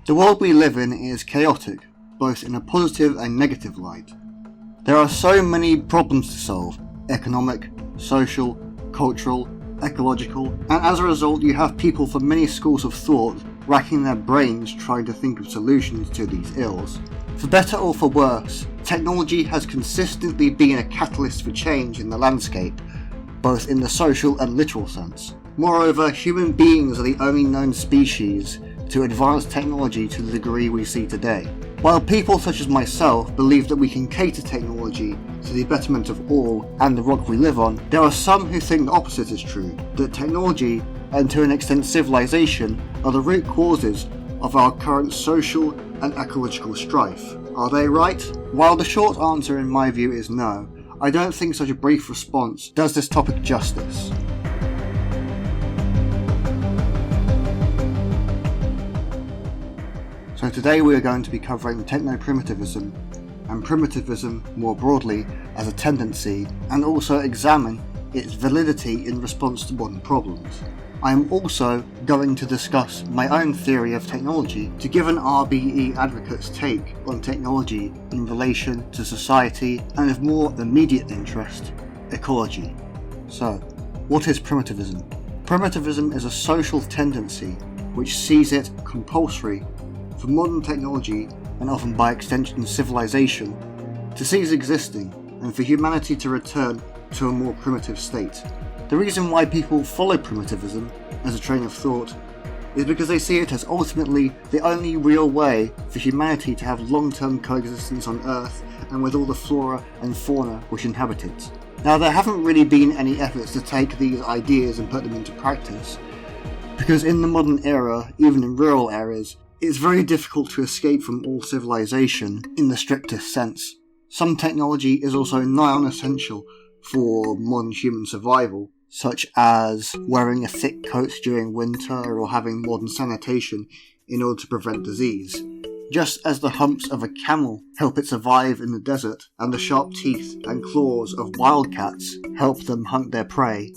The world we live in is chaotic, both in a positive and negative light. There are so many problems to solve: economic, social, cultural, ecological, and as a result you have people from many schools of thought racking their brains trying to think of solutions to these ills. For better or for worse, technology has consistently been a catalyst for change in the landscape, both in the social and literal sense. Moreover, human beings are the only known species to advance technology to the degree we see today. While people such as myself believe that we can cater technology to the betterment of all and the rock we live on, there are some who think the opposite is true, that technology, and to an extent civilization, are the root causes of our current social and ecological strife. Are they right? While the short answer in my view is no, I don't think such a brief response does this topic justice. So today we are going to be covering techno-primitivism, and primitivism more broadly as a tendency, and also examine its validity in response to modern problems. I am also going to discuss my own theory of technology to give an RBE advocate's take on technology in relation to society and of more immediate interest, ecology. So, what is primitivism? Primitivism is a social tendency which sees it compulsory for modern technology, and often by extension civilization, to cease existing and for humanity to return to a more primitive state. The reason why people follow primitivism as a train of thought is because they see it as ultimately the only real way for humanity to have long-term coexistence on Earth and with all the flora and fauna which inhabit it. Now, there haven't really been any efforts to take these ideas and put them into practice, because in the modern era, even in rural areas, it's very difficult to escape from all civilization in the strictest sense. Some technology is also nigh on essential for modern human survival, such as wearing a thick coat during winter or having modern sanitation in order to prevent disease. Just as the humps of a camel help it survive in the desert, and the sharp teeth and claws of wildcats help them hunt their prey,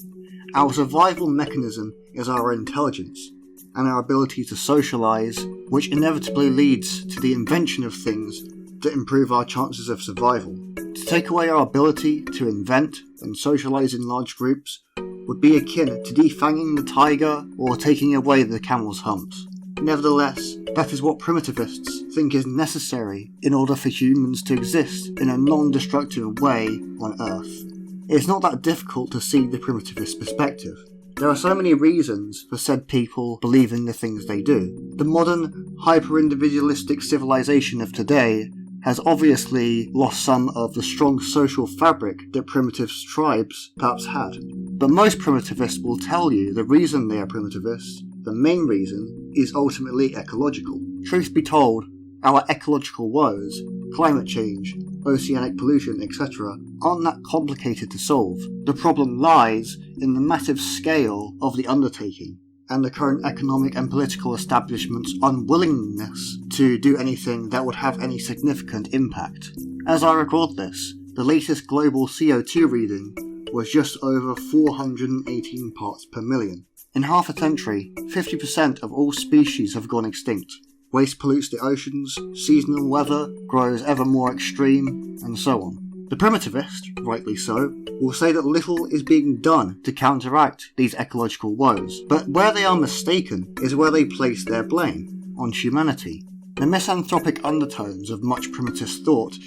our survival mechanism is our intelligence and our ability to socialise, which inevitably leads to the invention of things that improve our chances of survival. To take away our ability to invent and socialise in large groups would be akin to defanging the tiger or taking away the camel's humps. Nevertheless, that is what primitivists think is necessary in order for humans to exist in a non-destructive way on Earth. It's not that difficult to see the primitivist perspective. There are so many reasons for said people believing the things they do. The modern, hyper-individualistic civilization of today has obviously lost some of the strong social fabric that primitive tribes perhaps had. But most primitivists will tell you the reason they are primitivists, the main reason, is ultimately ecological. Truth be told, our ecological woes, climate change, oceanic pollution, etc., aren't that complicated to solve. The problem lies in the massive scale of the undertaking, and the current economic and political establishment's unwillingness to do anything that would have any significant impact. As I record this, the latest global CO2 reading was just over 418 parts per million. In half a century, 50% of all species have gone extinct. Waste pollutes the oceans, seasonal weather grows ever more extreme, and so on. The primitivist, rightly so, will say that little is being done to counteract these ecological woes, but where they are mistaken is where they place their blame, on humanity. The misanthropic undertones of much primitivist thought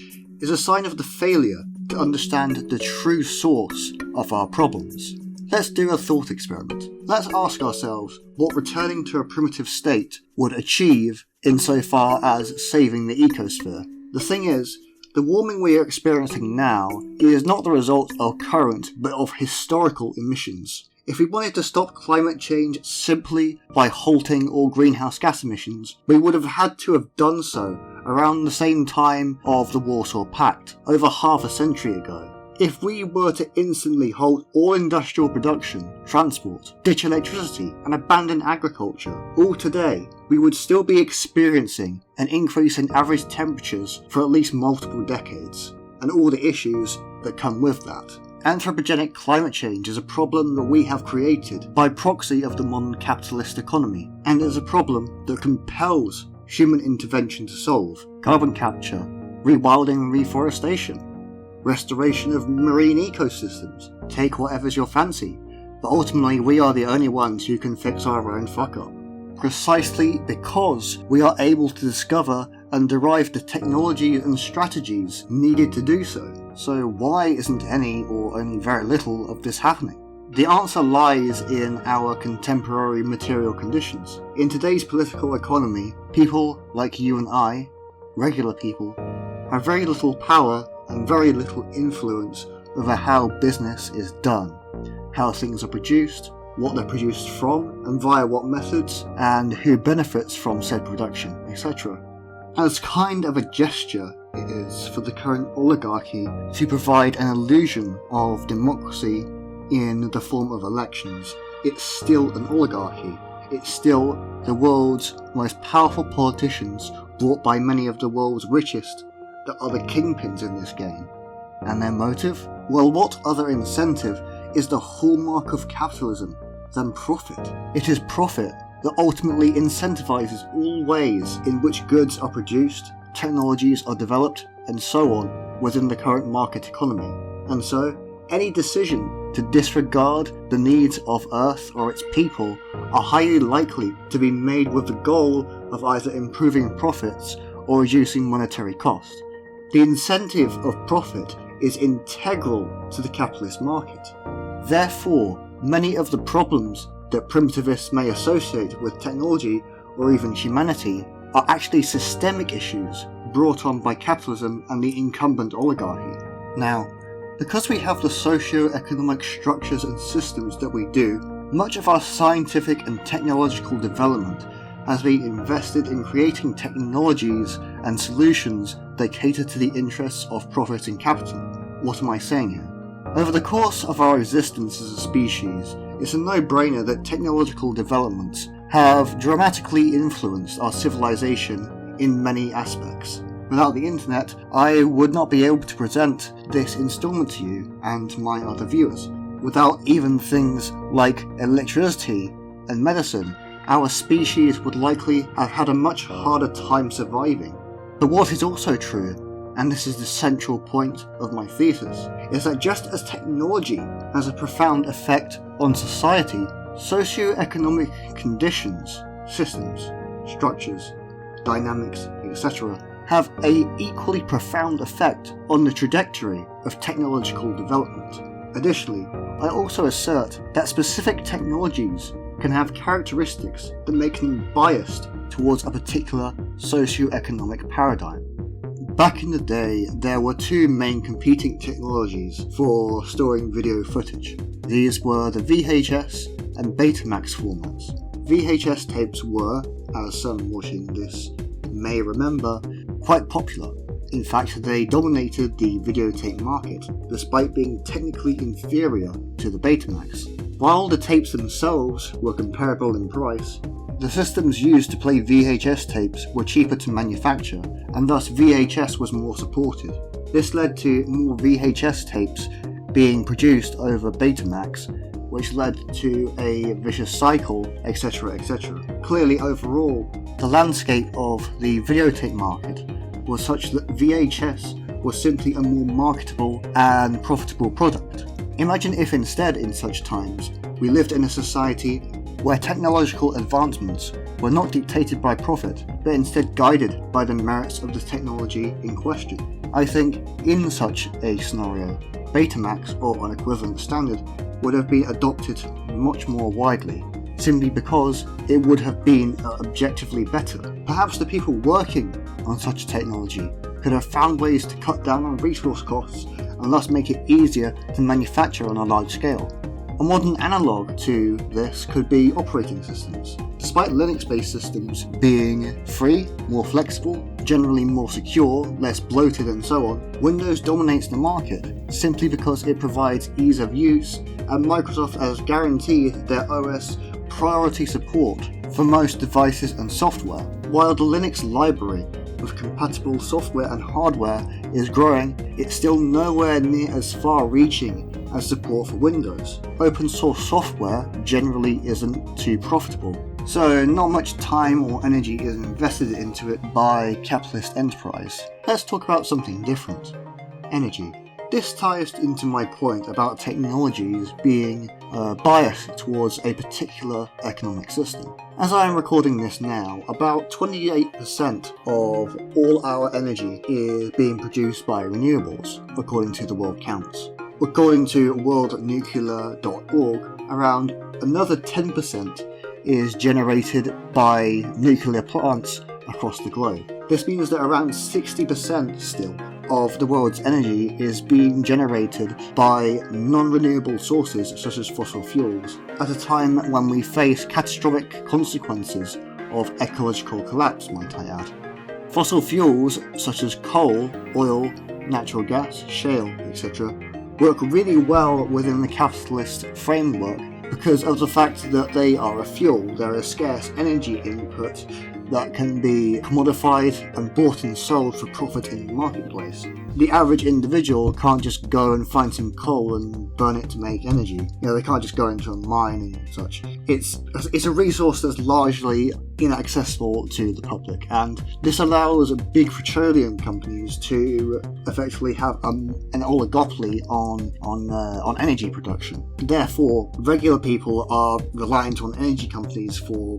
is a sign of the failure to understand the true source of our problems. Let's do a thought experiment. Let's ask ourselves what returning to a primitive state would achieve insofar as saving the ecosphere. The thing is, the warming we are experiencing now is not the result of current but of historical emissions. If we wanted to stop climate change simply by halting all greenhouse gas emissions, we would have had to have done so around the same time of the Warsaw Pact, over half a century ago. If we were to instantly halt all industrial production, transport, ditch electricity, and abandon agriculture, all today, we would still be experiencing an increase in average temperatures for at least multiple decades, and all the issues that come with that. Anthropogenic climate change is a problem that we have created by proxy of the modern capitalist economy, and is a problem that compels human intervention to solve, carbon capture, rewilding and reforestation, restoration of marine ecosystems. Take whatever's your fancy, but ultimately we are the only ones who can fix our own fuck up. Precisely because we are able to discover and derive the technology and strategies needed to do so. So why isn't any or only very little of this happening? The answer lies in our contemporary material conditions. In today's political economy, people like you and I, regular people, have very little power and very little influence over how business is done, how things are produced, what they're produced from and via what methods, and who benefits from said production, etc. As kind of a gesture it is for the current oligarchy to provide an illusion of democracy in the form of elections, it's still an oligarchy. It's still the world's most powerful politicians, brought by many of the world's richest, that are the kingpins in this game. And their motive? Well, what other incentive is the hallmark of capitalism than profit? It is profit that ultimately incentivizes all ways in which goods are produced, technologies are developed, and so on within the current market economy. And so, any decision to disregard the needs of Earth or its people are highly likely to be made with the goal of either improving profits or reducing monetary cost. The incentive of profit is integral to the capitalist market. Therefore, many of the problems that primitivists may associate with technology or even humanity are actually systemic issues brought on by capitalism and the incumbent oligarchy. Now, because we have the socio-economic structures and systems that we do, much of our scientific and technological development has been invested in creating technologies and solutions that cater to the interests of profit and capital. What am I saying here? Over the course of our existence as a species, it's a no-brainer that technological developments have dramatically influenced our civilization in many aspects. Without the internet, I would not be able to present this installment to you and my other viewers. Without even things like electricity and medicine, our species would likely have had a much harder time surviving. But what is also true, and this is the central point of my thesis, is that just as technology has a profound effect on society, socio-economic conditions, systems, structures, dynamics, etc. have an equally profound effect on the trajectory of technological development. Additionally, I also assert that specific technologies can have characteristics that make them biased towards a particular socio-economic paradigm. Back in the day, there were two main competing technologies for storing video footage. These were the VHS and Betamax formats. VHS tapes were, as some watching this may remember, quite popular. In fact, they dominated the videotape market, despite being technically inferior to the Betamax. While the tapes themselves were comparable in price, the systems used to play VHS tapes were cheaper to manufacture, and thus VHS was more supported. This led to more VHS tapes being produced over Betamax, which led to a vicious cycle, etc. etc. Clearly, overall, the landscape of the videotape market was such that VHS was simply a more marketable and profitable product. Imagine if instead, in such times, we lived in a society where technological advancements were not dictated by profit, but instead guided by the merits of the technology in question. I think in such a scenario, Betamax or an equivalent standard would have been adopted much more widely, simply because it would have been objectively better. Perhaps the people working on such technology could have found ways to cut down on resource costs and thus make it easier to manufacture on a large scale. A modern analogue to this could be operating systems. Despite Linux-based systems being free, more flexible, generally more secure, less bloated and so on, Windows dominates the market simply because it provides ease of use, and Microsoft has guaranteed their OS priority support for most devices and software. While the Linux library with compatible software and hardware is growing, it's still nowhere near as far-reaching as support for Windows. Open source software generally isn't too profitable, so not much time or energy is invested into it by capitalist enterprise. Let's talk about something different. Energy. This ties into my point about technologies being biased towards a particular economic system. As I am recording this now, about 28% of all our energy is being produced by renewables, according to the World Counts. According to worldnuclear.org, around another 10% is generated by nuclear plants across the globe. This means that around 60% still of the world's energy is being generated by non-renewable sources such as fossil fuels, at a time when we face catastrophic consequences of ecological collapse, might I add. Fossil fuels such as coal, oil, natural gas, shale, etc. work really well within the capitalist framework because of the fact that they are a fuel. They're a scarce energy input that can be commodified and bought and sold for profit in the marketplace. The average individual can't just go and find some coal and burn it to make energy. They can't just go into a mine and such. It's a resource that's largely inaccessible to the public, and this allows big petroleum companies to effectively have an oligopoly on energy production. Therefore, regular people are reliant on energy companies for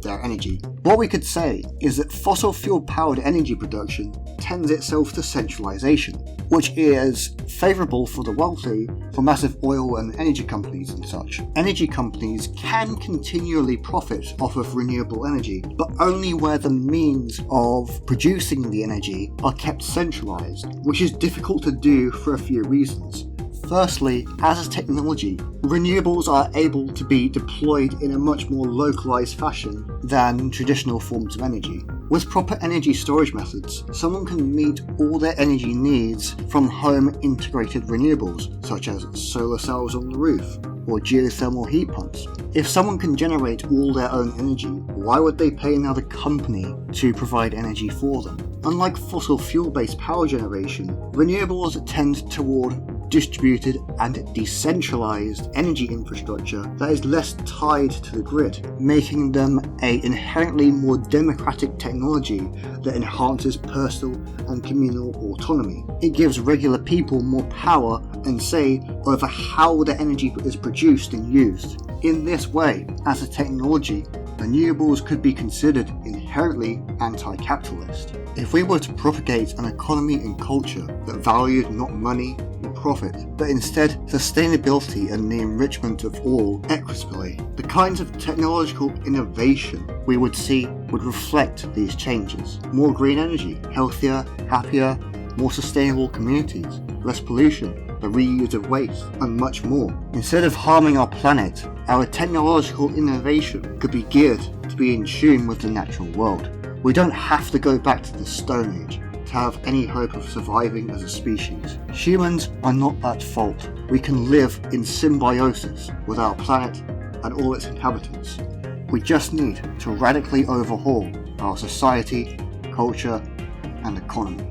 their energy. What we could say is that fossil fuel powered energy production tends itself to centralization, which is favourable for the wealthy, for massive oil and energy companies and such. Energy companies can continually profit off of renewable energy, but only where the means of producing the energy are kept centralised, which is difficult to do for a few reasons. Firstly, as a technology, renewables are able to be deployed in a much more localised fashion than traditional forms of energy. With proper energy storage methods, someone can meet all their energy needs from home integrated renewables, such as solar cells on the roof, or geothermal heat pumps. If someone can generate all their own energy, why would they pay another company to provide energy for them? Unlike fossil fuel-based power generation, renewables tend toward distributed and decentralized energy infrastructure that is less tied to the grid, making them an inherently more democratic technology that enhances personal and communal autonomy. It gives regular people more power and say over how the energy is produced and used. In this way, as a technology, renewables could be considered inherently anti-capitalist. If we were to propagate an economy and culture that valued not money or profit, but instead sustainability and the enrichment of all equitably, the kinds of technological innovation we would see would reflect these changes. More green energy, healthier, happier, more sustainable communities, less pollution, the reuse of waste, and much more. Instead of harming our planet, our technological innovation could be geared to be in tune with the natural world. We don't have to go back to the Stone Age to have any hope of surviving as a species. Humans are not at fault. We can live in symbiosis with our planet and all its inhabitants. We just need to radically overhaul our society, culture, and economy.